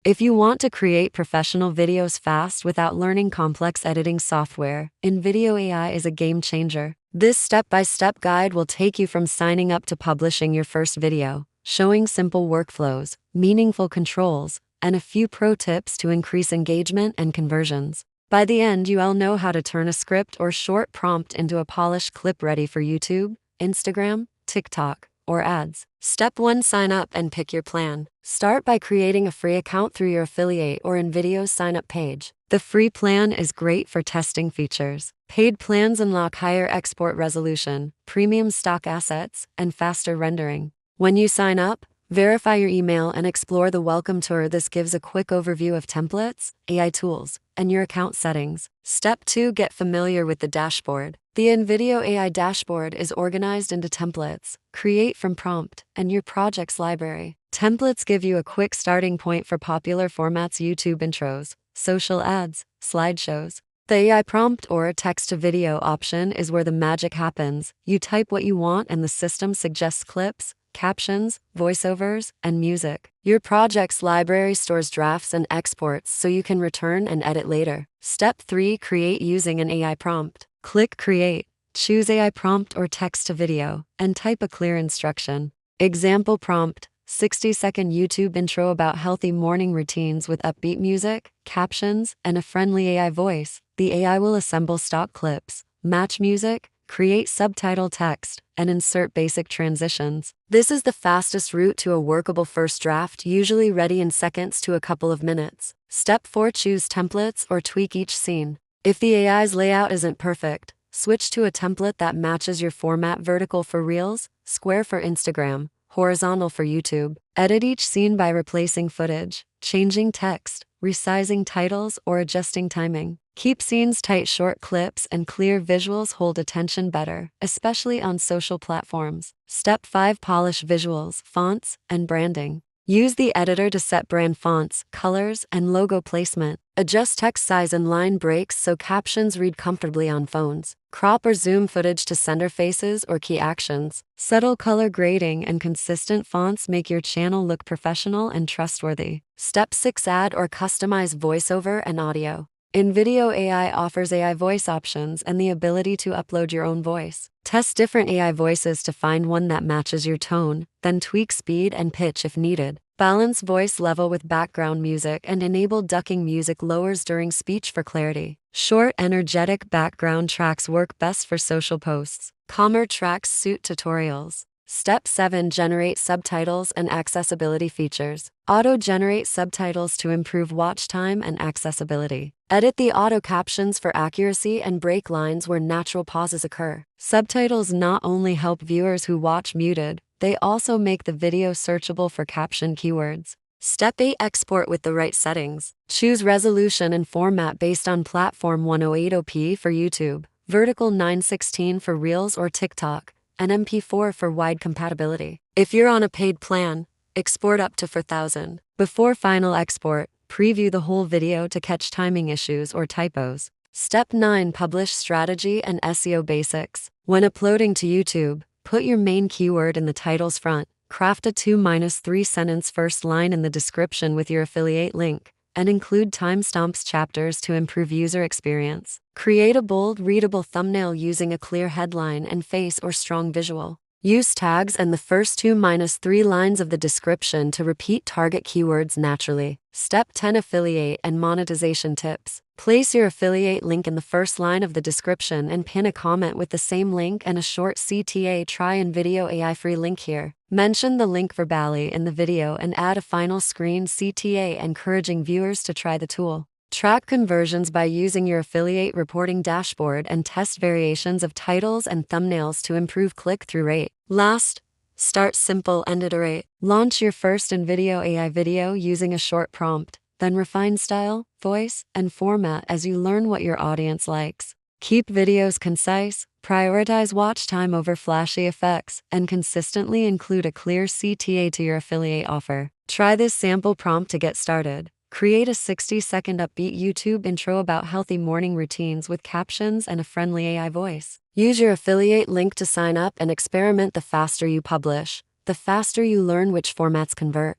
If you want to create professional videos fast without learning complex editing software, InVideo AI is a game changer. This step-by-step guide will take you from signing up to publishing your first video, showing simple workflows, meaningful controls, and a few pro tips to increase engagement and conversions. By the end, you'll know how to turn a script or short prompt into a polished clip ready for YouTube, Instagram, TikTok, or ads. Step 1. Sign up and pick your plan. Start by creating a free account through your affiliate or InVideo's sign-up page. The free plan is great for testing features. Paid plans unlock higher export resolution, premium stock assets, and faster rendering. When you sign up, verify your email and explore the welcome tour. This gives a quick overview of templates, AI tools, and your account settings. Step 2. Get familiar with the dashboard. The InVideo AI dashboard is organized into templates, create from prompt, and your project's library. Templates give you a quick starting point for popular formats: YouTube intros, social ads, slideshows. The AI prompt or text-to-video option is where the magic happens. You type what you want and the system suggests clips, captions, voiceovers, and music. Your project's library stores drafts and exports so you can return and edit later. Step 3. Create using an AI prompt. Click Create, choose AI prompt or text-to-video, and type a clear instruction. Example prompt: 60-second YouTube intro about healthy morning routines with upbeat music, captions, and a friendly AI voice. The AI will assemble stock clips, match music, create subtitle text, and insert basic transitions. This is the fastest route to a workable first draft, usually ready in seconds to a couple of minutes. Step 4. Choose templates or tweak each scene. If the AI's layout isn't perfect, switch to a template that matches your format: vertical for Reels, square for Instagram, horizontal for YouTube. Edit each scene by replacing footage, changing text, resizing titles, or adjusting timing. Keep scenes tight. Short clips and clear visuals hold attention better, especially on social platforms. Step 5. Polish visuals, fonts, and branding. Use the editor to set brand fonts, colors, and logo placement. Adjust text size and line breaks so captions read comfortably on phones. Crop or zoom footage to center faces or key actions. Subtle color grading and consistent fonts make your channel look professional and trustworthy. Step 6. Add or customize voiceover and audio. InVideo AI offers AI voice options and the ability to upload your own voice. Test different AI voices to find one that matches your tone, then tweak speed and pitch if needed. Balance voice level with background music and enable ducking. Music lowers during speech for clarity. Short, energetic background tracks work best for social posts. Calmer tracks suit tutorials. Step 7. Generate subtitles and accessibility features. Auto-generate subtitles to improve watch time and accessibility. Edit the auto captions for accuracy and break lines where natural pauses occur. Subtitles not only help viewers who watch muted, they also make the video searchable for caption keywords. Step 8. Export with the right settings. Choose resolution and format based on platform: 1080p for YouTube, vertical 916 for Reels or TikTok, and MP4 for wide compatibility. If you're on a paid plan, export up to 4,000. Before final export, preview the whole video to catch timing issues or typos. Step 9. Publish strategy and SEO basics. When uploading to YouTube, put your main keyword in the title's front. Craft a 2-3 sentence first line in the description with your affiliate link, and include timestamps chapters to improve user experience. Create a bold, readable thumbnail using a clear headline and face or strong visual. Use tags and the first 2-3 lines of the description to repeat target keywords naturally. Step 10. Affiliate and monetization tips. Place your affiliate link in the first line of the description and pin a comment with the same link and a short CTA. Try InVideo AI free link here. Mention the link verbally in the video and add a final screen CTA encouraging viewers to try the tool. Track conversions by using your affiliate reporting dashboard and test variations of titles and thumbnails to improve click-through rate. Last, start simple and iterate. Launch your first InVideo AI video using a short prompt, then refine style, voice, and format as you learn what your audience likes. Keep videos concise, prioritize watch time over flashy effects, and consistently include a clear CTA to your affiliate offer. Try this sample prompt to get started. Create a 60-second upbeat YouTube intro about healthy morning routines with captions and a friendly AI voice. Use your affiliate link to sign up and experiment. The faster you publish, the faster you learn which formats convert.